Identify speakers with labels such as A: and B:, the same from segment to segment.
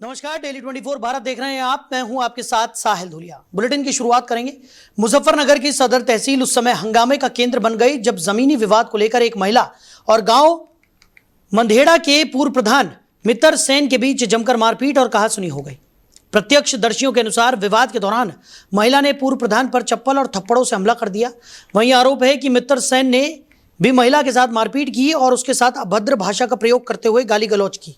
A: नमस्कार, डेली 24 भारत देख रहे हैं आप। मैं हूं आपके साथ साहिल धुलिया। बुलेटिन की शुरुआत करेंगे। मुजफ्फरनगर की सदर तहसील उस समय हंगामे का केंद्र बन गई जब जमीनी विवाद को लेकर एक महिला और गांव मंधेड़ा के पूर्व प्रधान मित्र सेन के बीच जमकर मारपीट और कहासुनी हो गई। प्रत्यक्षदर्शियों के अनुसार विवाद के दौरान महिला ने पूर्व प्रधान पर चप्पल और थप्पड़ों से हमला कर दिया। वहीं आरोप है कि मित्र सेन ने भी महिला के साथ मारपीट की और उसके साथ अभद्र भाषा का प्रयोग करते हुए गाली गलौज की।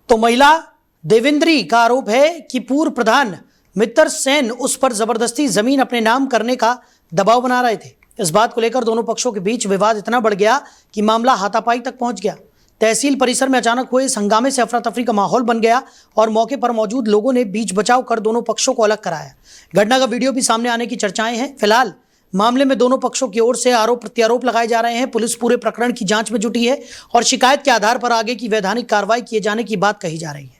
A: तो महिला देवेंद्री का आरोप है कि पूर्व प्रधान मित्र सेन उस पर जबरदस्ती जमीन अपने नाम करने का दबाव बना रहे थे। इस बात को लेकर दोनों पक्षों के बीच विवाद इतना बढ़ गया कि मामला हाथापाई तक पहुंच गया। तहसील परिसर में अचानक हुए इस हंगामे से अफरा तफरी का माहौल बन गया और मौके पर मौजूद लोगों ने बीच बचाव कर दोनों पक्षों को अलग कराया। घटना का वीडियो भी सामने आने की चर्चाएं हैं। फिलहाल मामले में दोनों पक्षों की ओर से आरोप प्रत्यारोप लगाए जा रहे हैं। पुलिस पूरे प्रकरण की जांच में जुटी है और शिकायत के आधार पर आगे की वैधानिक कार्रवाई किए जाने की बात कही जा रही है।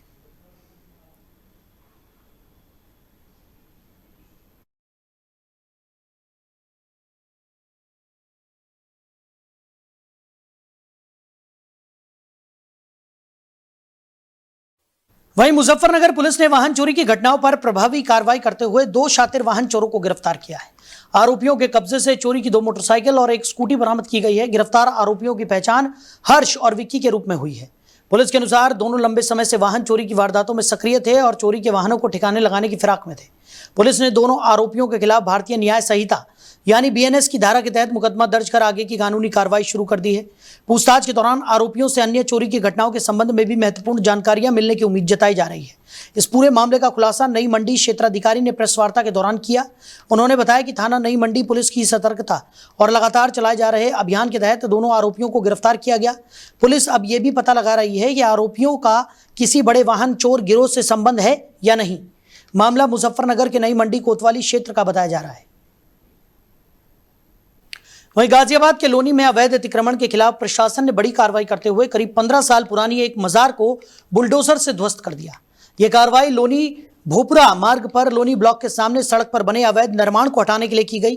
A: वहीं मुजफ्फरनगर पुलिस ने वाहन चोरी की घटनाओं पर प्रभावी कार्रवाई करते हुए 2 शातिर वाहन चोरों को गिरफ्तार किया है। आरोपियों के कब्जे से चोरी की 2 मोटरसाइकिल और एक स्कूटी बरामद की गई है। गिरफ्तार आरोपियों की पहचान हर्ष और विक्की के रूप में हुई है। पुलिस के अनुसार दोनों लंबे समय से वाहन चोरी की वारदातों में सक्रिय थे और चोरी के वाहनों को ठिकाने लगाने की फिराक में थे। पुलिस ने दोनों आरोपियों के खिलाफ भारतीय न्याय संहिता यानी बीएनएस की धारा के तहत मुकदमा दर्ज कर आगे की कानूनी कार्रवाई शुरू कर दी है। पूछताछ के दौरान आरोपियों से अन्य चोरी की घटनाओं के संबंध में भी महत्वपूर्ण जानकारियां मिलने की उम्मीद जताई जा रही है। इस पूरे मामले का खुलासा नई मंडी क्षेत्राधिकारी ने प्रेस वार्ता के दौरान किया। उन्होंने बताया कि थाना नई मंडी पुलिस की सतर्कता और लगातार चलाए जा रहे अभियान के तहत दोनों आरोपियों को गिरफ्तार किया गया। पुलिस अब यह भी पता लगा रही है कि आरोपियों का किसी बड़े वाहन चोर गिरोह से संबंध है या नहीं। मामला मुजफ्फरनगर के नई मंडी कोतवाली क्षेत्र का बताया जा रहा है। वहीं गाजियाबाद के लोनी में अवैध अतिक्रमण के खिलाफ प्रशासन ने बड़ी कार्रवाई करते हुए करीब 15 साल पुरानी एक मजार को बुलडोजर से ध्वस्त कर दिया। यह कार्रवाई लोनी भोपुरा मार्ग पर लोनी ब्लॉक के सामने सड़क पर बने अवैध निर्माण को हटाने के लिए की गई।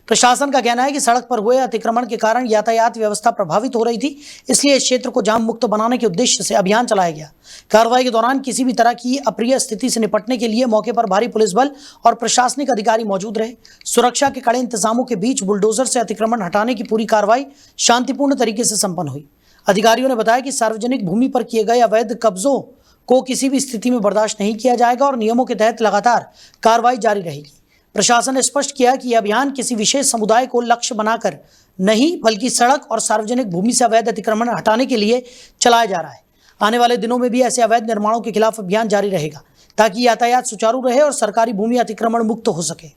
A: प्रशासन का कहना है कि सड़क पर हुए अतिक्रमण के कारण यातायात व्यवस्था प्रभावित हो रही थी, इसलिए इस क्षेत्र को जाम मुक्त बनाने के उद्देश्य से अभियान चलाया गया। कार्रवाई के दौरान किसी भी तरह की अप्रिय स्थिति से निपटने के लिए मौके पर भारी पुलिस बल और प्रशासनिक अधिकारी मौजूद रहे। सुरक्षा के कड़े इंतजामों के बीच बुलडोजर से अतिक्रमण हटाने की पूरी कार्रवाई शांतिपूर्ण तरीके से संपन्न हुई। अधिकारियों ने बताया कि सार्वजनिक भूमि पर किए गए अवैध कब्जों को किसी भी स्थिति में बर्दाश्त नहीं किया जाएगा और नियमों के तहत लगातार कार्रवाई जारी रहेगी। प्रशासन ने स्पष्ट किया कि यह अभियान किसी विशेष समुदाय को लक्ष्य बनाकर नहीं बल्कि सड़क और सार्वजनिक भूमि से अवैध अतिक्रमण हटाने के लिए चलाया जा रहा है। आने वाले दिनों में भी ऐसे अवैध निर्माणों के खिलाफ अभियान जारी रहेगा ताकि यातायात सुचारू रहे और सरकारी भूमि अतिक्रमण मुक्त हो सके।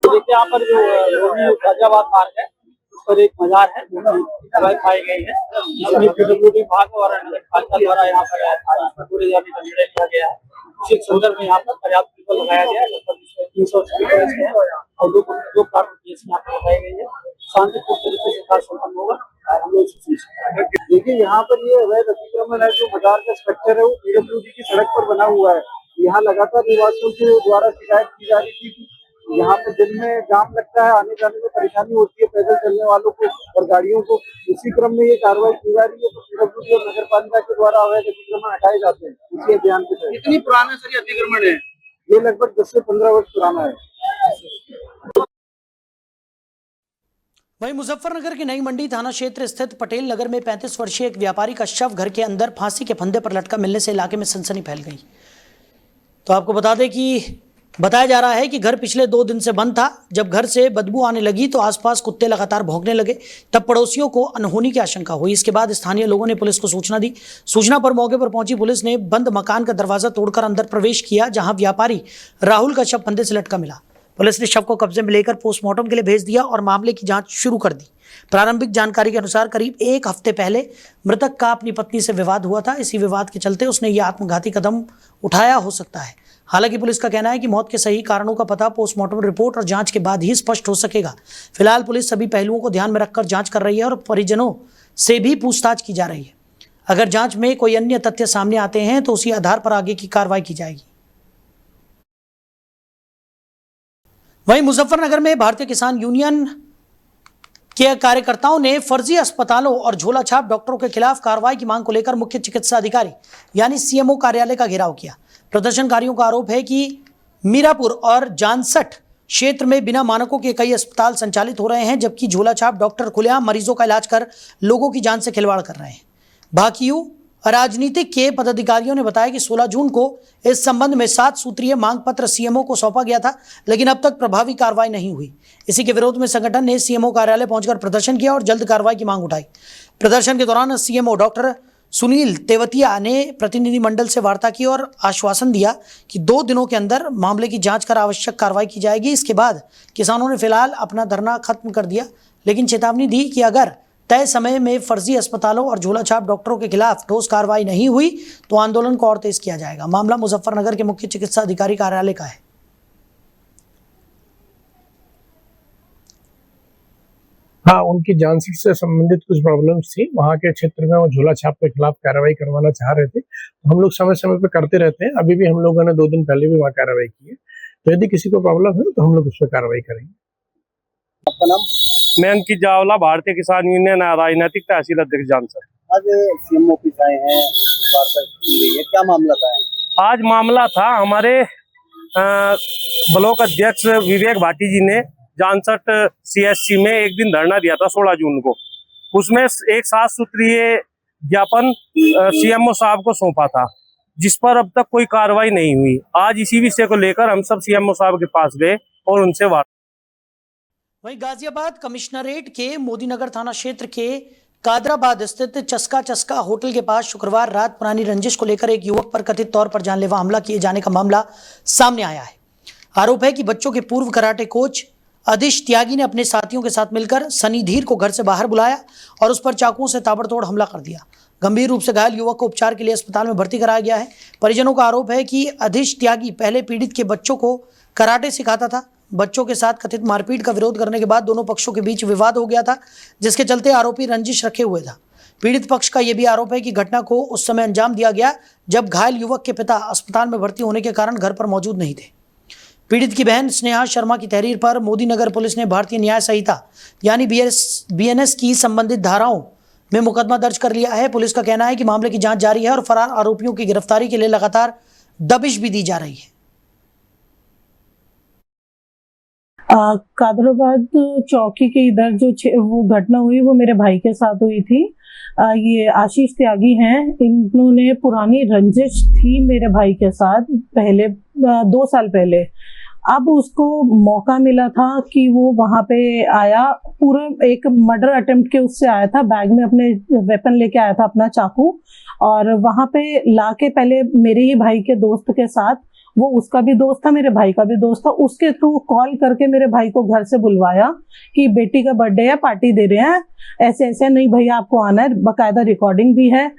B: देखिए यहाँ पर जो गाजियाबाद पार्क है उस पर एक मजार है दवाई पाई गई है, जिसमें पीडब्ल्यूडी विभाग और नगर पालिका द्वारा यहाँ पर पूरे जाने का निर्णय लिया गया है। उसी संदर्भ में यहाँ पर पर्याप्त पीपल लगाया गया है। लगभग 300 है और 2 कार्य यहाँ पर लगाई गई है। शांतिपूर्ण तरीके से कार्य संपन्न होगा। हम लोग देखिए यहाँ पर ये अवैध अतिक्रमण है, जो मजार का स्ट्रक्चर है वो पीडब्ल्यूडी की सड़क पर बना हुआ है। यहाँ लगातार निवासियों के द्वारा शिकायत की जा रही थी कि यहाँ पे दिन में जाम लगता है, आने जाने में परेशानी होती है पैदल चलने वालों को और गाड़ियों को। इसी क्रम में ये कार्रवाई की जा रही है। तो पीडब्ल्यूडी और नगर पालिका के द्वारा अवैध अतिक्रमण हटाए जाते हैं इसी अभियान के तहत।
C: कितनी पुराने सर अतिक्रमण है?
B: ये लगभग 10 से 15 वर्ष पुराना है।
A: वहीं मुजफ्फरनगर के नई मंडी थाना क्षेत्र स्थित पटेल नगर में 35 वर्षीय एक व्यापारी का शव घर के अंदर फांसी के फंदे पर लटका मिलने से इलाके में सनसनी फैल गई। तो आपको बता दें कि बताया जा रहा है कि घर पिछले 2 दिन से बंद था। जब घर से बदबू आने लगी तो आसपास कुत्ते लगातार भौंकने लगे। तब पड़ोसियों को अनहोनी की आशंका हुई। इसके बाद स्थानीय लोगों ने पुलिस को सूचना दी। सूचना पर मौके पर पहुंची पुलिस ने बंद मकान का दरवाजा तोड़कर अंदर प्रवेश किया, जहां व्यापारी राहुल का शव फंदे से लटका मिला। पुलिस ने शव को कब्जे में लेकर पोस्टमार्टम के लिए भेज दिया और मामले की जांच शुरू कर दी। प्रारंभिक जानकारी के अनुसार करीब 1 हफ्ते पहले मृतक का अपनी पत्नी से विवाद हुआ था। इसी विवाद के चलते उसने ये आत्मघाती कदम उठाया हो सकता है। हालांकि पुलिस का कहना है कि मौत के सही कारणों का पता पोस्टमार्टम रिपोर्ट और जांच के बाद ही स्पष्ट हो सकेगा। फिलहाल पुलिस सभी पहलुओं को ध्यान में रखकर जांच कर रही है और परिजनों से भी पूछताछ की जा रही है। अगर जांच में कोई अन्य तथ्य सामने आते हैं तो उसी आधार पर आगे की कार्रवाई की जाएगी। वहीं मुजफ्फरनगर में भारतीय किसान यूनियन के कार्यकर्ताओं ने फर्जी अस्पतालों और झोला छाप डॉक्टरों के खिलाफ कार्रवाई की मांग को लेकर मुख्य चिकित्सा अधिकारी यानी सीएमओ कार्यालय का घेराव किया। प्रदर्शनकारियों का आरोप है कि मीरापुर और जानसठ क्षेत्र में बिना मानकों के कई अस्पताल संचालित हो रहे हैं, जबकि झोला छाप डॉक्टर खुलेआम मरीजों का इलाज कर लोगों की जान से खिलवाड़ कर रहे हैं। भाकियू राजनीतिक के पदाधिकारियों ने बताया कि 16 जून को इस संबंध में 7 सूत्रीय मांग पत्र सीएमओ को सौंपा गया था, लेकिन अब तक प्रभावी कार्रवाई नहीं हुई। इसी के विरोध में संगठन ने सीएमओ कार्यालय पहुंचकर प्रदर्शन किया और जल्द कार्रवाई की मांग उठाई। प्रदर्शन के दौरान सीएमओ डॉक्टर सुनील तेवतिया ने प्रतिनिधिमंडल से वार्ता की और आश्वासन दिया कि 2 दिनों के अंदर मामले की जांच कर आवश्यक कार्रवाई की जाएगी। इसके बाद किसानों ने फिलहाल अपना धरना खत्म कर दिया, लेकिन चेतावनी दी कि अगर तय समय में फर्जी अस्पतालों और झोला छाप डॉक्टरों के खिलाफ ठोस कार्रवाई नहीं हुई तो आंदोलन को और तेज किया जाएगा। मामला मुजफ्फरनगर के मुख्य चिकित्सा अधिकारी कार्यालय का है।
C: हाँ, उनकी जानसठ से संबंधित कुछ प्रॉब्लम्स थी। वहाँ के क्षेत्र में वो झोला छाप के खिलाफ कार्रवाई करवाना चाह रहे थे, तो हम लोग समय समय पर करते रहते हैं। अभी भी हम लोगों ने 2 दिन पहले भी वहाँ कार्रवाई की है, तो यदि किसी को प्रॉब्लम है तो हम लोग उस पर कार्रवाई करेंगे।
B: आपका नाम?
D: मैं अंकित जावला, भारतीय किसान यूनियन राजनीतिक तहसील अध्यक्ष जानसठ।
B: आज सीएम ऑफिस आए हैं, वार्ता की गई है, क्या मामला था?
D: आज मामला था हमारे ब्लॉक अध्यक्ष विवेक भाटी जी ने जानसठ सीएससी में एक दिन धरना दिया था 16 जून को। उसमें एक 7 सूत्रीय ज्ञापन सीएमओ साहब को सौंपा था, जिस पर अब तक कोई कार्रवाई नहीं हुई। आज इसी विषय को लेकर हम सब सीएमओ साहब के पास गए और उनसे वार्ता।
A: वहीं गाजियाबाद कमिश्नरेट के मोदीनगर थाना क्षेत्र के कादराबाद स्थित चस्का होटल के पास शुक्रवार रात पुरानी रंजिश को लेकर एक युवक पर कथित तौर पर जानलेवा हमला किए जाने का मामला सामने आया है। आरोप है कि बच्चों के पूर्व कराटे कोच अधिश त्यागी ने अपने साथियों के साथ मिलकर सनी धीर को घर से बाहर बुलाया और उस पर चाकुओं से ताबड़तोड़ हमला कर दिया। गंभीर रूप से घायल युवक को उपचार के लिए अस्पताल में भर्ती कराया गया है। परिजनों का आरोप है कि अधिश त्यागी पहले पीड़ित के बच्चों को कराटे सिखाता था। बच्चों के साथ कथित मारपीट का विरोध करने के बाद दोनों पक्षों के बीच विवाद हो गया था, जिसके चलते आरोपी रंजिश रखे हुए था। पीड़ित पक्ष का यह भी आरोप है कि घटना को उस समय अंजाम दिया गया जब घायल युवक के पिता अस्पताल में भर्ती होने के कारण घर पर मौजूद नहीं थे। पीड़ित की बहन स्नेहा शर्मा की तहरीर पर मोदीनगर पुलिस ने भारतीय न्याय संहिता यानी बीएनएस की संबंधित धाराओं में मुकदमा दर्ज कर लिया है। पुलिस का कहना है कि मामले की जांच जारी है और फरार आरोपियों की गिरफ्तारी के लिए लगातार दबिश भी दी जा रही है।
E: कादराबाद चौकी के इधर जो वो घटना हुई वो मेरे भाई के साथ हुई थी। ये आशीष त्यागी हैं, इन्होंने पुरानी रंजिश थी मेरे भाई के साथ पहले 2 साल पहले। अब उसको मौका मिला था कि वो वहाँ पे आया, पूरा एक मर्डर अटेम्प्ट के उससे आया था, बैग में अपने वेपन लेके आया था अपना चाकू, और वहाँ पे लाके पहले मेरे ही भाई के दोस्त के साथ, वो उसका भी दोस्त था मेरे भाई का भी दोस्त था, उसके थ्रू कॉल करके मेरे भाई को घर से बुलवाया कि बेटी का बर्थडे है, पार्टी दे रहे हैं, ऐसे ऐसे, नहीं भैया आपको आना है, बाकायदा रिकॉर्डिंग भी है।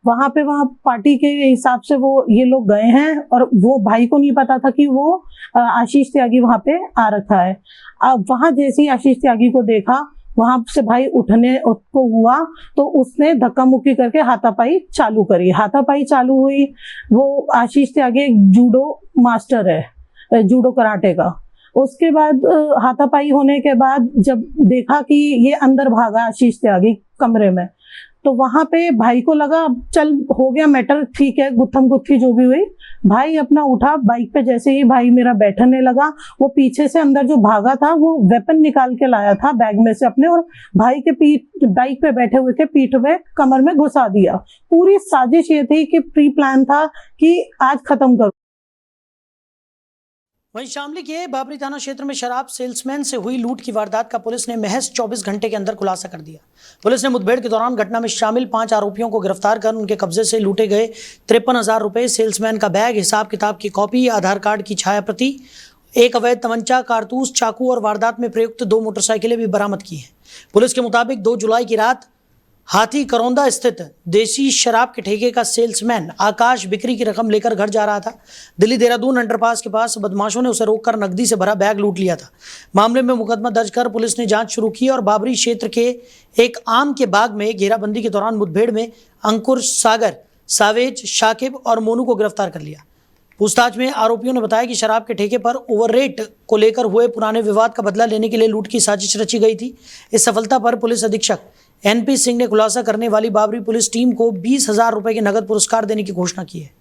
E: वहाँ पार्टी के हिसाब से वो ये लोग गए हैं और वो भाई को नहीं पता था कि वो आशीष त्यागी वहाँ पे आ रखा है। अब वहाँ जैसे ही आशीष त्यागी को देखा, वहां से भाई उठने को हुआ तो उसने धक्का मुक्की करके हाथापाई चालू करी। हाथापाई चालू हुई। वो आशीष त्यागी जूडो मास्टर है, जूडो कराटे का। उसके बाद हाथापाई होने के बाद जब देखा कि ये अंदर भागा आशीष त्यागी कमरे में, तो वहां पे भाई को लगा चल हो गया मैटर, ठीक है, गुत्थम गुत्थी जो भी हुई। भाई अपना उठा बाइक पे, जैसे ही भाई मेरा बैठने लगा, वो पीछे से अंदर जो भागा था वो वेपन निकाल के लाया था बैग में से अपने, और भाई के बाइक पे बैठे हुए के पीठ में कमर में घुसा दिया। पूरी साजिश ये थी कि प्री प्लान था कि आज खत्म करो।
A: वहीं शामली के बाबरी थाना क्षेत्र में शराब सेल्समैन से हुई लूट की वारदात का पुलिस ने महज 24 घंटे के अंदर खुलासा कर दिया। पुलिस ने मुठभेड़ के दौरान घटना में शामिल 5 आरोपियों को गिरफ्तार कर उनके कब्जे से लूटे गए 53,000 रुपए, सेल्समैन का बैग, हिसाब किताब की कॉपी, आधार कार्ड की छाया प्रति, एक अवैध तमंचा, कारतूस, चाकू और वारदात में प्रयुक्त 2 मोटरसाइकिलें भी बरामद की हैं। पुलिस के मुताबिक 2 जुलाई की रात हाथी करौंदा स्थित देसी शराब के ठेके का सेल्समैन आकाश बिक्री की रकम लेकर घर जा रहा था। दिल्ली देहरादून अंडरपास के पास बदमाशों ने उसे रोककर नकदी से भरा बैग लूट लिया था। मामले में मुकदमा दर्ज कर पुलिस ने जांच शुरू की और बाबरी क्षेत्र के एक आम के बाग में घेराबंदी के दौरान मुठभेड़ में अंकुर, सागर, सावेज, शाकिब और मोनू को गिरफ्तार कर लिया। पूछताछ में आरोपियों ने बताया कि शराब के ठेके पर ओवररेट को लेकर हुए पुराने विवाद का बदला लेने के लिए लूट की साजिश रची गई थी। इस सफलता पर पुलिस अधीक्षक एनपी सिंह ने खुलासा करने वाली बाबरी पुलिस टीम को 20,000 रुपए के नगद पुरस्कार देने की घोषणा की है।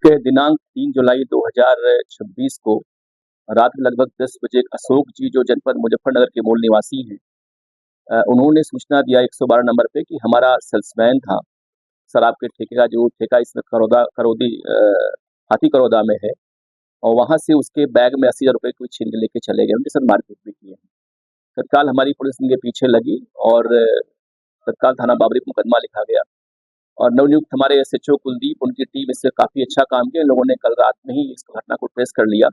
F: दिनांक 3 जुलाई 2026 को रात लगभग 10 बजे अशोक जी, जो जनपद मुजफ्फरनगर के मूल निवासी हैं, उन्होंने सूचना दिया 112 नंबर पे कि हमारा सेल्समैन था शराब के ठेके का, जो ठेका इसमें हाथी करौदा में है, और वहां से उसके बैग में 80,000 रुपये को छीन के लेके चले गए। उनके साथ मारपीट भी किए हैं। तत्काल हमारी पुलिस इनके पीछे लगी और तत्काल थाना बाबरी पर मुकदमा लिखा गया और नवनियुक्त हमारे एसएचओ कुलदीप, उनकी टीम इससे काफ़ी अच्छा काम किया। इन लोगों ने कल रात में ही इस घटना को ट्रेस कर लिया।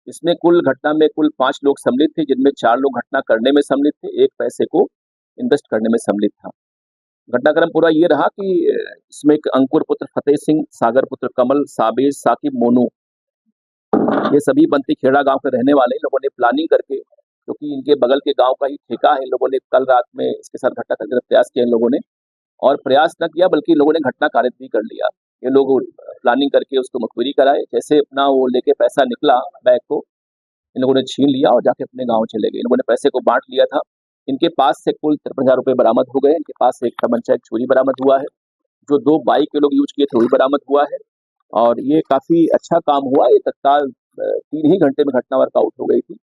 F: इसमें घटना में कुल 5 लोग सम्मिलित थे, जिनमें 4 लोग घटना करने में सम्मिलित थे, एक पैसे को इन्वेस्ट करने में सम्मिलित था। घटनाक्रम पूरा ये रहा कि इसमें एक अंकुर पुत्र फतेह सिंह, सागर पुत्र कमल, साबिर, साकिब, मोनू, ये सभी बंती खेड़ा गांव के रहने वाले लोगों ने प्लानिंग करके, क्योंकि इनके बगल के गांव का ही ठेका है, लोगों ने कल रात में इसके साथ घटना करने का प्रयास किया इन लोगों ने, और प्रयास न किया बल्कि लोगों ने घटना कारित भी कर लिया। ये लोग प्लानिंग करके उसको मुखबिरी कराए। जैसे अपना वो लेके पैसा निकला, बैग को इन लोगों ने छीन लिया और जाके अपने गाँव चले गए। इन लोगों ने पैसे को बांट लिया था। इनके पास से कुल 53,000 रुपये बरामद हो गए। इनके पास से एक तमंचा, एक छुरी बरामद हुआ है। जो 2 बाइक के लोग यूज किए थे वो भी बरामद हुआ है और ये काफी अच्छा काम हुआ। ये तत्काल 3 ही घंटे में घटना वर्कआउट हो गई थी।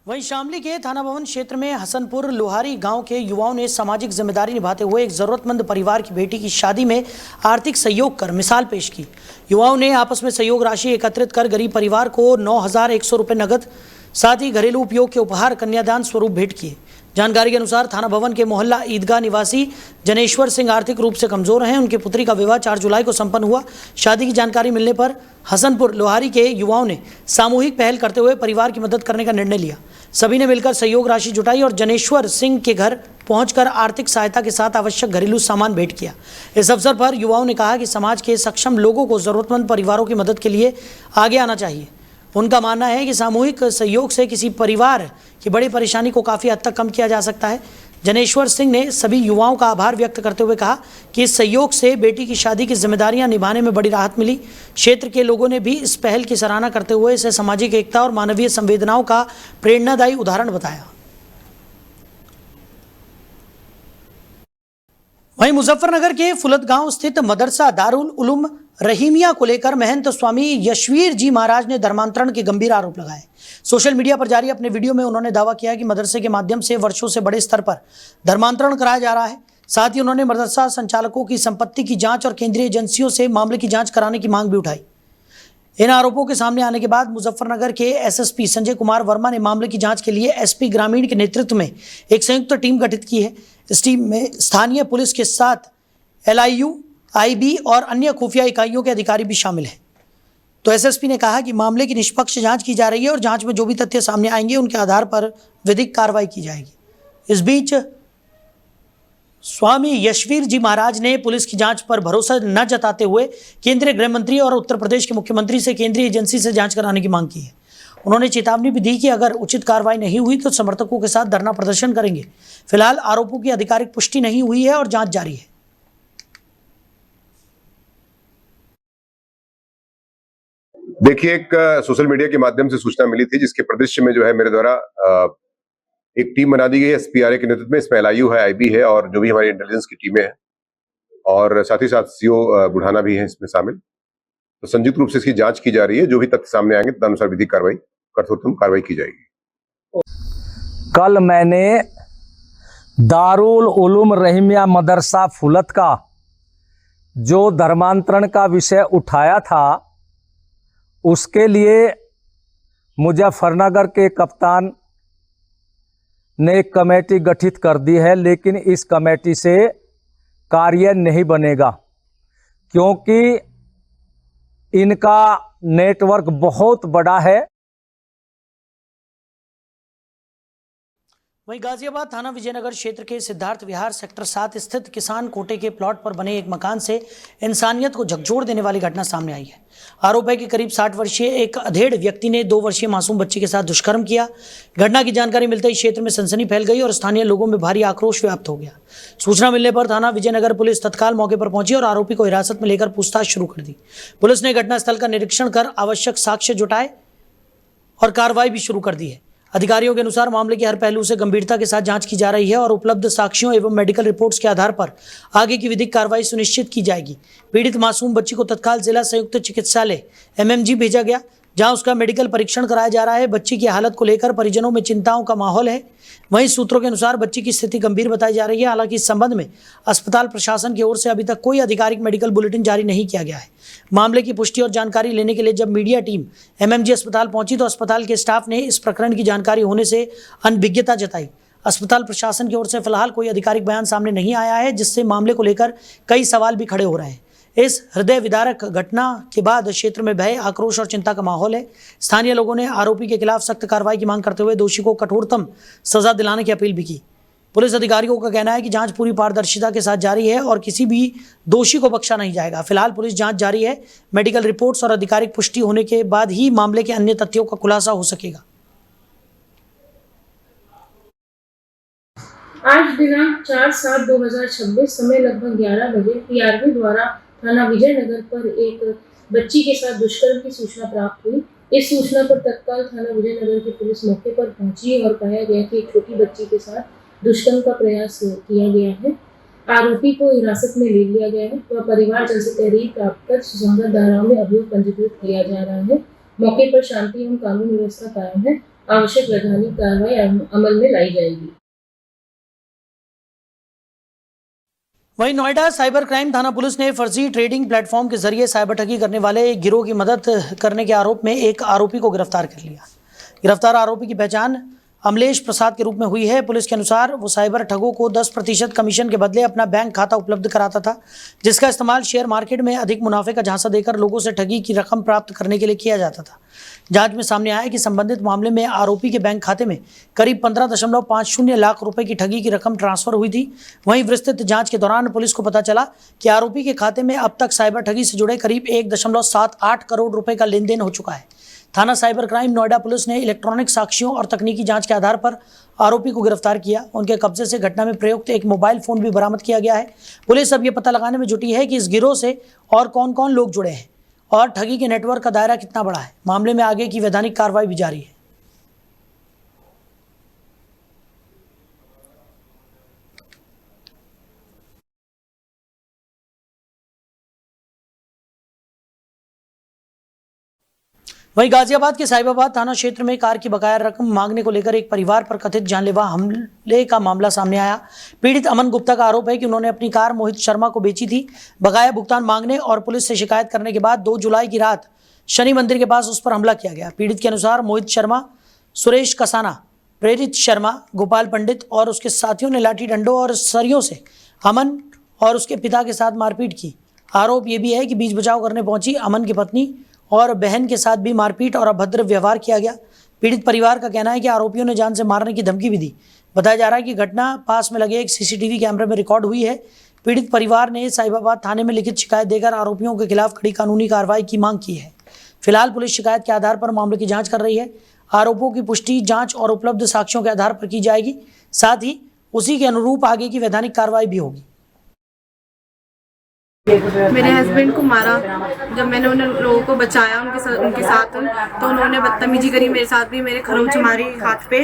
A: वहीं शामली के थाना भवन क्षेत्र में हसनपुर लोहारी गांव के युवाओं ने सामाजिक जिम्मेदारी निभाते हुए एक जरूरतमंद परिवार की बेटी की शादी में आर्थिक सहयोग कर मिसाल पेश की। युवाओं ने आपस में सहयोग राशि एकत्रित कर गरीब परिवार को 9,100 रुपये नगद, साथ ही घरेलू उपयोग के उपहार कन्यादान स्वरूप भेंट किए। जानकारी के अनुसार थाना भवन के मोहल्ला ईदगाह निवासी जनेश्वर सिंह आर्थिक रूप से कमजोर हैं। उनकी पुत्री का विवाह 4 जुलाई को संपन्न हुआ। शादी की जानकारी मिलने पर हसनपुर लोहारी के युवाओं ने सामूहिक पहल करते हुए परिवार की मदद करने का निर्णय लिया। सभी ने मिलकर सहयोग राशि जुटाई और जनेश्वर सिंह के घर पहुंचकर आर्थिक सहायता के साथ आवश्यक घरेलू सामान भेंट किया। इस अवसर पर युवाओं ने कहा कि समाज के सक्षम लोगों को जरूरतमंद परिवारों की मदद के लिए आगे आना चाहिए। उनका मानना है कि सामूहिक सहयोग से किसी परिवार की बड़ी परेशानी को काफ़ी हद तक कम किया जा सकता है। जनेश्वर सिंह ने सभी युवाओं का आभार व्यक्त करते हुए कहा कि इस सहयोग से बेटी की शादी की जिम्मेदारियां निभाने में बड़ी राहत मिली। क्षेत्र के लोगों ने भी इस पहल की सराहना करते हुए इसे सामाजिक एकता और मानवीय संवेदनाओं का प्रेरणादायी उदाहरण बताया। वहीं मुजफ्फरनगर के फुलत गांव स्थित मदरसा दारुल उलूम रहीमिया को लेकर महंत स्वामी यशवीर जी महाराज ने धर्मांतरण के गंभीर आरोप लगाए। सोशल मीडिया पर जारी अपने वीडियो में उन्होंने दावा किया कि मदरसे के माध्यम से वर्षों से बड़े स्तर पर धर्मांतरण कराया जा रहा है। साथ ही उन्होंने मदरसा संचालकों की संपत्ति की जांच और केंद्रीय एजेंसियों से मामले की जांच कराने की मांग भी उठाई। इन आरोपों के सामने आने के बाद मुजफ्फरनगर के एसएसपी संजय कुमार वर्मा ने मामले की जांच के लिए एसपी ग्रामीण के नेतृत्व में एक संयुक्त टीम गठित की है। इस टीम में स्थानीय पुलिस के साथ LIU, IB और अन्य खुफिया इकाइयों के अधिकारी भी शामिल हैं। तो एसएसपी ने कहा कि मामले की निष्पक्ष जांच की जा रही है और जांच में जो भी तथ्य सामने आएंगे उनके आधार पर विधिक कार्रवाई की जाएगी। इस बीच स्वामी यशवीर जी महाराज ने पुलिस की जांच पर भरोसा न जताते हुए केंद्रीय गृह मंत्री और उत्तर प्रदेश के मुख्यमंत्री से केंद्रीय एजेंसी से जांच कराने की मांग की है। उन्होंने चेतावनी भी दी कि अगर उचित कार्रवाई नहीं हुई तो समर्थकों के साथ धरना प्रदर्शन करेंगे। फिलहाल आरोपों की आधिकारिक पुष्टि नहीं हुई है और जांच जारी है।
G: देखिए, एक सोशल मीडिया के माध्यम से सूचना मिली थी जिसके परिदृश्य में जो है मेरे द्वारा एक टीम बना दी गई है SPRA के नेतृत्व में। इसमें LIU है, IB है और जो भी हमारी इंटेलिजेंस की टीमें हैं और साथ ही साथ CO बुढ़ाना भी है इसमें शामिल। तो संयुक्त रूप से इसकी जांच की जा रही है। जो भी तथ्य सामने आएंगे तदनुसार विधिक कार्रवाई कठोरतम कार्रवाई की जाएगी।
H: कल मैंने दारुल उलूम रहीमिया मदरसा फुलत का जो धर्मांतरण का विषय उठाया था, उसके लिए मुजफ्फरनगर के कप्तान ने एक कमेटी गठित कर दी है, लेकिन इस कमेटी से कार्य नहीं बनेगा क्योंकि इनका नेटवर्क बहुत बड़ा है।
A: वहीं गाजियाबाद थाना विजयनगर क्षेत्र के सिद्धार्थ विहार सेक्टर 7 स्थित किसान कोटे के प्लॉट पर बने एक मकान से इंसानियत को झकझोर देने वाली घटना सामने आई है। आरोप है कि करीब 60 वर्षीय एक अधेड़ व्यक्ति ने 2 वर्षीय मासूम बच्ची के साथ दुष्कर्म किया। घटना की जानकारी मिलते ही क्षेत्र में सनसनी फैल गई और स्थानीय लोगों में भारी आक्रोश व्याप्त हो गया। सूचना मिलने पर थाना विजयनगर पुलिस तत्काल मौके पर पहुंची और आरोपी को हिरासत में लेकर पूछताछ शुरू कर दी। पुलिस ने घटनास्थल का निरीक्षण कर आवश्यक साक्ष्य जुटाए और कार्रवाई भी शुरू कर दी है। अधिकारियों के अनुसार मामले के हर पहलू से गंभीरता के साथ जांच की जा रही है और उपलब्ध साक्ष्यों एवं मेडिकल रिपोर्ट्स के आधार पर आगे की विधिक कार्रवाई सुनिश्चित की जाएगी। पीड़ित मासूम बच्ची को तत्काल जिला संयुक्त चिकित्सालय MMG भेजा गया, जहां उसका मेडिकल परीक्षण कराया जा रहा है। बच्ची की हालत को लेकर परिजनों में चिंताओं का माहौल है। वहीं सूत्रों के अनुसार बच्ची की स्थिति गंभीर बताई जा रही है। हालांकि इस संबंध में अस्पताल प्रशासन की ओर से अभी तक कोई आधिकारिक मेडिकल बुलेटिन जारी नहीं किया गया है। मामले की पुष्टि और जानकारी लेने के लिए जब मीडिया टीम MMG अस्पताल पहुंची तो अस्पताल के स्टाफ ने इस प्रकरण की जानकारी होने से अनभिज्ञता जताई। अस्पताल प्रशासन की ओर से फिलहाल कोई आधिकारिक बयान सामने नहीं आया है, जिससे मामले को लेकर कई सवाल भी खड़े हो रहे हैं। इस हृदय विदारक घटना के बाद क्षेत्र में भय, आक्रोश और चिंता का माहौल है। स्थानीय लोगों ने आरोपी के खिलाफ सख्त कार्रवाई की मांग करते हुए दोषी को कठोरतम सजा दिलाने की अपील भी की। पुलिस अधिकारियों का कहना है कि जांच पूरी पारदर्शिता के साथ जारी है और किसी भी दोषी को बख्शा नहीं जाएगा। फिलहाल पुलिस जांच जारी है। मेडिकल रिपोर्ट्स और आधिकारिक पुष्टि होने के बाद ही मामले के अन्य तथ्यों का खुलासा हो सकेगा।
I: आज दिनांक 4/7/2026 समय लगभग 11 बजे PRV द्वारा थाना विजयनगर पर एक बच्ची के साथ दुष्कर्म की सूचना प्राप्त हुई। इस सूचना पर तत्काल थाना विजयनगर की पुलिस मौके पर पहुंची और पाया गया कि एक छोटी बच्ची के साथ दुष्कर्म का प्रयास किया गया है। आरोपी को हिरासत में ले लिया गया है व परिवारजन से तहरीर प्राप्त कर सुसंगत धाराओं में अभियोग पंजीकृत किया जा रहा है। मौके पर शांति एवं कानून व्यवस्था कायम है। आवश्यक वैधानिक कार्रवाई अमल में लाई जाएगी।
A: वहीं नोएडा साइबर क्राइम थाना पुलिस ने फर्जी ट्रेडिंग प्लेटफॉर्म के जरिए साइबर ठगी करने वाले एक गिरोह की मदद करने के आरोप में एक आरोपी को गिरफ्तार कर लिया। गिरफ्तार आरोपी की पहचान अमलेश प्रसाद के रूप में हुई है। पुलिस के अनुसार वो साइबर ठगों को 10% कमीशन के बदले अपना बैंक खाता उपलब्ध कराता था, जिसका इस्तेमाल शेयर मार्केट में अधिक मुनाफे का झांसा देकर लोगों से ठगी की रकम प्राप्त करने के लिए किया जाता था। जांच में सामने आया कि संबंधित मामले में आरोपी के बैंक खाते में करीब 15.50 लाख रुपए की ठगी की रकम ट्रांसफर हुई थी। वहीं विस्तृत जांच के दौरान पुलिस को पता चला कि आरोपी के खाते में अब तक साइबर ठगी से जुड़े करीब 1.78 करोड़ रुपए का लेन देन हो चुका है। थाना साइबर क्राइम नोएडा पुलिस ने इलेक्ट्रॉनिक साक्ष्यों और तकनीकी जांच के आधार पर आरोपी को गिरफ्तार किया। उनके कब्जे से घटना में प्रयुक्त एक मोबाइल फोन भी बरामद किया गया है। पुलिस अब ये पता लगाने में जुटी है कि इस गिरोह से और कौन कौन लोग जुड़े हैं और ठगी के नेटवर्क का दायरा कितना बड़ा है। मामले में आगे की वैधानिक कार्रवाई भी जारी है। वहीं गाजियाबाद के साहिबाबाद थाना क्षेत्र में कार की बकाया रकम मांगने को लेकर एक परिवार पर कथित जानलेवा हमले का मामला सामने आया। पीड़ित अमन गुप्ता का आरोप है कि उन्होंने अपनी कार मोहित शर्मा को बेची थी। बकाया भुगतान मांगने और पुलिस से शिकायत करने के बाद 2 जुलाई की रात शनि मंदिर के पास उस पर हमला किया गया। पीड़ित के अनुसार मोहित शर्मा, सुरेश कसाना, प्रेरित शर्मा, गोपाल पंडित और उसके साथियों ने लाठी डंडों और सरियों से अमन और उसके पिता के साथ मारपीट की। आरोप ये भी है कि बीच बचाव करने पहुंची अमन की पत्नी और बहन के साथ भी मारपीट और अभद्र व्यवहार किया गया। पीड़ित परिवार का कहना है कि आरोपियों ने जान से मारने की धमकी भी दी। बताया जा रहा है कि घटना पास में लगे एक CCTV कैमरे में रिकॉर्ड हुई है। पीड़ित परिवार ने साहिबाबाद थाने में लिखित शिकायत देकर आरोपियों के खिलाफ कड़ी कानूनी कार्रवाई की मांग की है। फिलहाल पुलिस शिकायत के आधार पर मामले की जांच कर रही है। आरोपों की पुष्टि जांच और उपलब्ध साक्ष्यों के आधार पर की जाएगी। साथ ही उसी के अनुरूप आगे की वैधानिक कार्रवाई भी होगी।
J: मेरे हस्बैंड को मारा। जब मैंने उन लोगों को बचाया उनके साथ तो उन्होंने बदतमीजी करी मेरे साथ भी। मेरे खरोंच मारी हाथ पे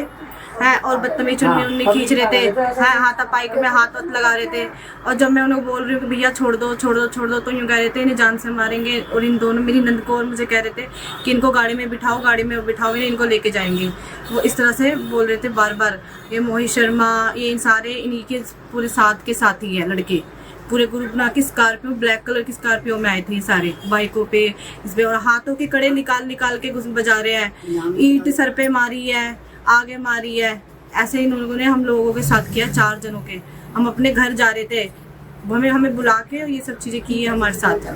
J: है और बदतमीजी उन्हें खींच रहे थे है, हाथापाई में हाथ लगा रहे थे। और जब मैं उन्हें बोल रही हूँ कि भैया छोड़ दो छोड़ दो छोड़ दो तो यूँ कह रहे थे इन्हें जान से मारेंगे। और इन दोनों मेरी नंद को और मुझे कह रहे थे कि इनको गाड़ी में बिठाओ इनको लेके जाएंगे। वो इस तरह से बोल रहे थे बार बार। ये मोहित शर्मा ये इन सारे इन्हीं के पूरे साथ के साथी है लड़के। पूरे ग्रुप ना की स्कॉर्पियो, ब्लैक कलर की स्कॉर्पियो में आए थे सारे बाइकों पे इस पे। और हाथों के कड़े निकाल के बजा रहे हैं। ईंट सर पे मारी है, आगे मारी है। ऐसे इन लोगों ने हम लोगों के साथ किया। 4 जनों के। हम अपने घर जा रहे थे, हमें बुला के ये सब चीजें की है हमारे साथ।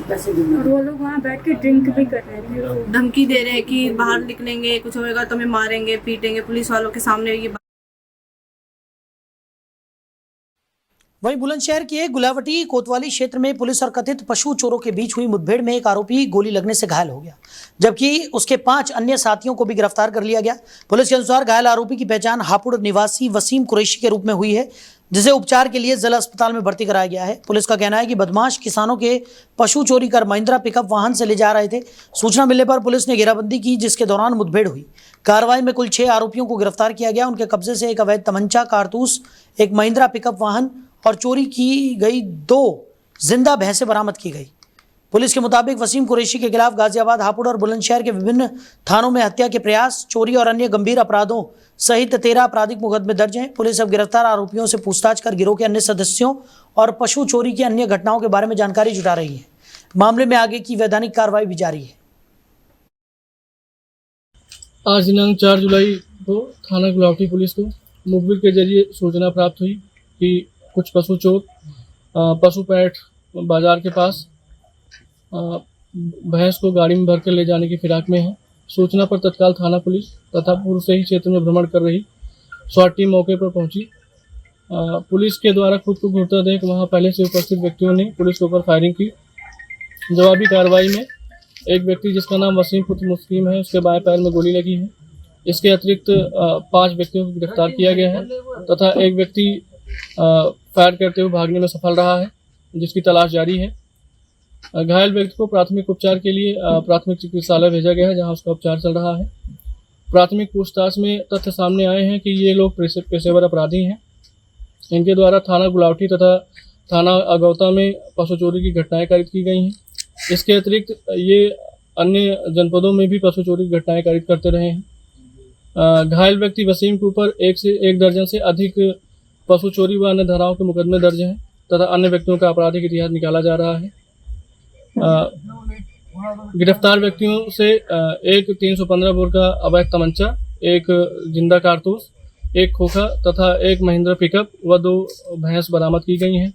J: और वो लोग वहाँ बैठ के ड्रिंक भी कर रहे हैं। धमकी दे रहे हैं कि बाहर निकलेंगे कुछ होएगा तो हमें मारेंगे पीटेंगे। पुलिस वालों के सामने ये
A: वहीं बुलंदशहर के गुलावटी कोतवाली क्षेत्र में पुलिस और कथित पशु चोरों के बीच हुई मुठभेड़ में एक आरोपी गोली लगने से घायल हो गया, जबकि उसके 5 अन्य साथियों को भी गिरफ्तार कर लिया गया। पुलिस के अनुसार घायल आरोपी की पहचान हापुड़ निवासी वसीम कुरैशी के रूप में हुई है, जिसे उपचार के लिए जिला अस्पताल में भर्ती कराया गया है। पुलिस का कहना है कि बदमाश किसानों के पशु चोरी कर महिंद्रा पिकअप वाहन से ले जा रहे थे। सूचना मिलने पर पुलिस ने घेराबंदी की, जिसके दौरान मुठभेड़ हुई। कार्रवाई में कुल 6 आरोपियों को गिरफ्तार किया गया। उनके कब्जे से एक अवैध तमंचा, कारतूस, एक महिंद्रा पिकअप वाहन और चोरी की गई 2 जिंदा भैंसें बरामद की गई। पुलिस के मुताबिक वसीम कुरैशी के खिलाफ गाजियाबाद, हापुड़ और बुलंदशहर के विभिन्न थानों में हत्या के प्रयास, चोरी और अन्य गंभीर अपराधों सहित 13 आपराधिक मुकदमे दर्ज हैं। पुलिस अब गिरफ्तार आरोपियों से पूछताछ कर गिरोह के अन्य सदस्यों और पशु चोरी की अन्य घटनाओं के बारे में जानकारी जुटा रही है। मामले में आगे की वैधानिक कार्रवाई भी जारी है।
B: आज दिनांक 4 जुलाई को थाना गुलावटी पुलिस को मुखबिर के जरिए सूचना प्राप्त हुई कि कुछ पशु चोर पशुपैठ बाजार के पास भैंस को गाड़ी में भरकर ले जाने की फिराक में है। सूचना पर तत्काल थाना पुलिस तथा पूर्व से ही क्षेत्र में भ्रमण कर रही स्वाट टीम मौके पर पहुंची। पुलिस के द्वारा खुद को घूरता देख वहां पहले से उपस्थित व्यक्तियों ने पुलिस के ऊपर फायरिंग की। जवाबी कार्रवाई में एक व्यक्ति जिसका नाम वसीम पुत्र मुस्लिम है, उसके बाएं पैर में गोली लगी है। इसके अतिरिक्त 5 व्यक्तियों को गिरफ्तार किया गया है तथा एक व्यक्ति फायर करते हुए भागने में सफल रहा है, जिसकी तलाश जारी है। घायल व्यक्ति को प्राथमिक उपचार के लिए प्राथमिक चिकित्सालय भेजा गया है, जहां उसका उपचार चल रहा है। प्राथमिक पूछताछ में तथ्य सामने आए हैं कि ये लोग पेशेवर अपराधी हैं। इनके द्वारा थाना गुलावटी तथा थाना अगौता में पशु चोरी की घटनाएं कारित की गई हैं। इसके अतिरिक्त ये अन्य जनपदों में भी पशु चोरी की घटनाएं कारित करते रहे हैं। घायल व्यक्ति वसीम के ऊपर 1 दर्जन से अधिक पशु चोरी व अन्य धाराओं के मुकदमे दर्ज हैं तथा अन्य व्यक्तियों का आपराधिक इतिहास निकाला जा रहा है। गिरफ्तार व्यक्तियों से एक 315 बोर का अवैध तमंचा, एक जिंदा कारतूस, एक खोखा तथा एक महिंद्रा पिकअप व 2 भैंस बरामद की गई हैं।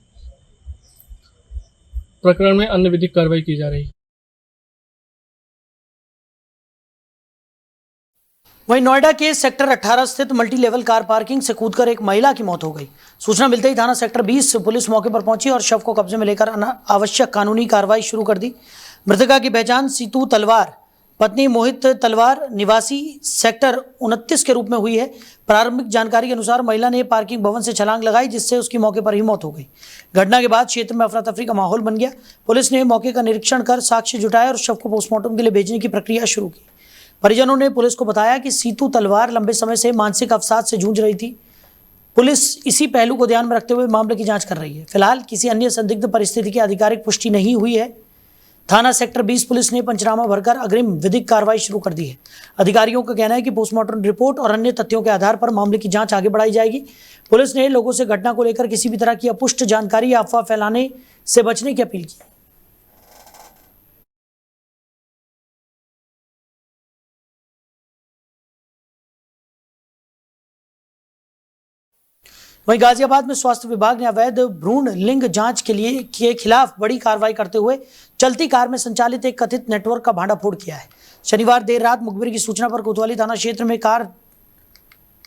B: प्रकरण में अन्य विधिक कार्रवाई की जा रही है।
A: वहीं नोएडा के सेक्टर 18 स्थित मल्टी लेवल कार पार्किंग से कूदकर एक महिला की मौत हो गई। सूचना मिलते ही थाना सेक्टर 20 पुलिस मौके पर पहुंची और शव को कब्जे में लेकर आवश्यक कानूनी कार्रवाई शुरू कर दी। मृतका की पहचान सीतू तलवार पत्नी मोहित तलवार निवासी सेक्टर 29 के रूप में हुई है। प्रारंभिक जानकारी के अनुसार महिला ने पार्किंग भवन से छलांग लगाई, जिससे उसकी मौके पर ही मौत हो गई। घटना के बाद क्षेत्र में अफरा तफरी का माहौल बन गया। पुलिस ने मौके का निरीक्षण कर साक्ष्य जुटाए और शव को पोस्टमार्टम के लिए भेजने की प्रक्रिया शुरू की। परिजनों ने पुलिस को बताया कि सीतू तलवार लंबे समय से मानसिक अवसाद से जूझ रही थी। पुलिस इसी पहलू को ध्यान में रखते हुए मामले की जांच कर रही है। फिलहाल किसी अन्य संदिग्ध परिस्थिति की आधिकारिक पुष्टि नहीं हुई है। थाना सेक्टर 20 पुलिस ने पंचनामा भरकर अग्रिम विधिक कार्रवाई शुरू कर दी है। अधिकारियों का कहना है कि पोस्टमार्टम रिपोर्ट और अन्य तथ्यों के आधार पर मामले की जांच आगे बढ़ाई जाएगी। पुलिस ने लोगों से घटना को लेकर किसी भी तरह की अपुष्ट जानकारी या अफवाह फैलाने से बचने की अपील की। वहीं गाजियाबाद में स्वास्थ्य विभाग ने अवैध भ्रूण लिंग जांच के खिलाफ बड़ी कार्रवाई करते हुए चलती कार में संचालित एक कथित नेटवर्क का भांडाफोड़ किया है। शनिवार देर रात मुखबिर की सूचना पर कोतवाली थाना क्षेत्र में कार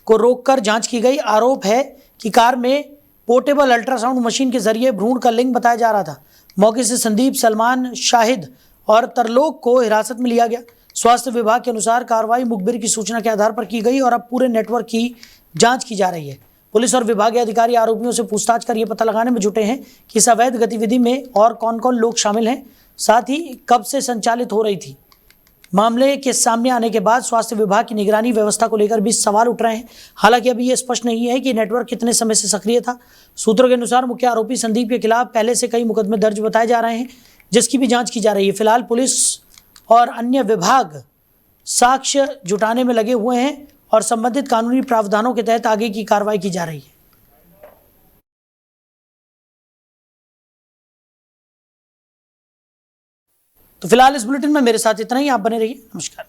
A: को रोककर जांच की गई। आरोप है कि कार में पोर्टेबल अल्ट्रासाउंड मशीन के जरिए भ्रूण का लिंग बताया जा रहा था। मौके से संदीप, सलमान, शाहिद और तरलोक को हिरासत में लिया गया। स्वास्थ्य विभाग के अनुसार कार्रवाई मुखबिर की सूचना के आधार पर की गई और अब पूरे नेटवर्क की जाँच की जा रही है। पुलिस और विभागीय अधिकारी आरोपियों से पूछताछ कर यह पता लगाने में जुटे हैं कि इस अवैध गतिविधि में और कौन कौन लोग शामिल हैं, साथ ही कब से संचालित हो रही थी। मामले के सामने आने के बाद स्वास्थ्य विभाग की निगरानी व्यवस्था को लेकर भी सवाल उठ रहे हैं। हालांकि अभी यह स्पष्ट नहीं है कि नेटवर्क कितने समय से सक्रिय था। सूत्रों के अनुसार मुख्य आरोपी संदीप के खिलाफ पहले से कई मुकदमे दर्ज बताए जा रहे हैं, जिसकी भी जाँच की जा रही है। फिलहाल पुलिस और अन्य विभाग साक्ष्य जुटाने में लगे हुए हैं और संबंधित कानूनी प्रावधानों के तहत आगे की कार्रवाई की जा रही है। तो फिलहाल इस बुलेटिन में मेरे साथ इतना ही। आप बने रहिए। नमस्कार।